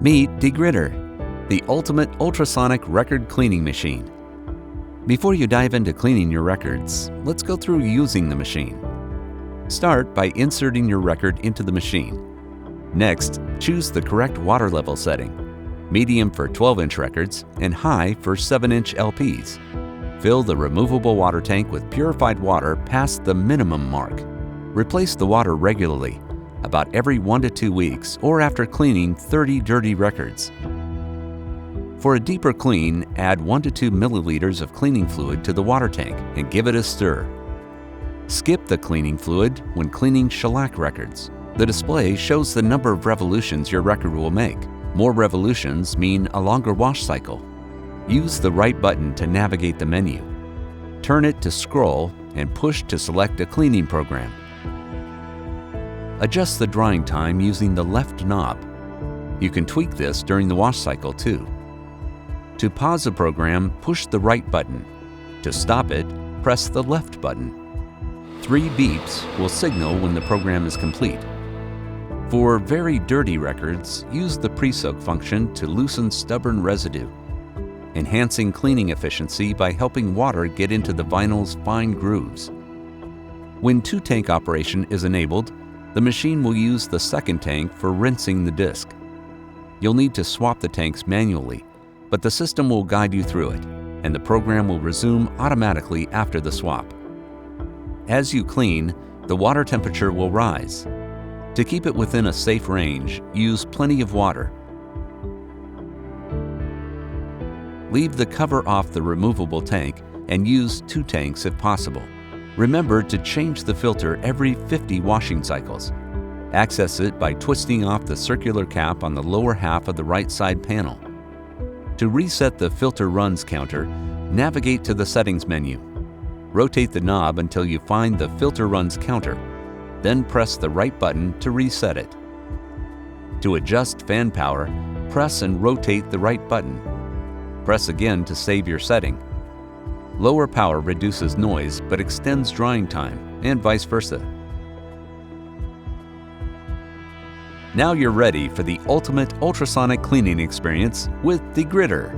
Meet degritter, the ultimate ultrasonic record cleaning machine. Before you dive into cleaning your records, let's go through using the machine. Start by inserting your record into the machine. Next, choose the correct water level setting, medium for 12-inch records and high for 7-inch LPs. Fill the removable water tank with purified water past the minimum mark. Replace the water regularly, about every 1 to 2 weeks or after cleaning 30 dirty records. For a deeper clean, add 1 to 2 milliliters of cleaning fluid to the water tank and give it a stir. Skip the cleaning fluid when cleaning shellac records. The display shows the number of revolutions your record will make. More revolutions mean a longer wash cycle. Use the right button to navigate the menu. Turn it to scroll and push to select a cleaning program. Adjust the drying time using the left knob. You can tweak this during the wash cycle too. To pause the program, push the right button. To stop it, press the left button. 3 beeps will signal when the program is complete. For very dirty records, use the pre-soak function to loosen stubborn residue, enhancing cleaning efficiency by helping water get into the vinyl's fine grooves. When 2-tank operation is enabled, the machine will use the second tank for rinsing the disc. You'll need to swap the tanks manually, but the system will guide you through it, and the program will resume automatically after the swap. As you clean, the water temperature will rise. To keep it within a safe range, use plenty of water. Leave the cover off the removable tank and use 2 tanks if possible. Remember to change the filter every 50 washing cycles. Access it by twisting off the circular cap on the lower half of the right side panel. To reset the filter runs counter, navigate to the settings menu. Rotate the knob until you find the filter runs counter, then press the right button to reset it. To adjust fan power, press and rotate the right button. Press again to save your setting. Lower power reduces noise but extends drying time, and vice versa. Now you're ready for the ultimate ultrasonic cleaning experience with degritter.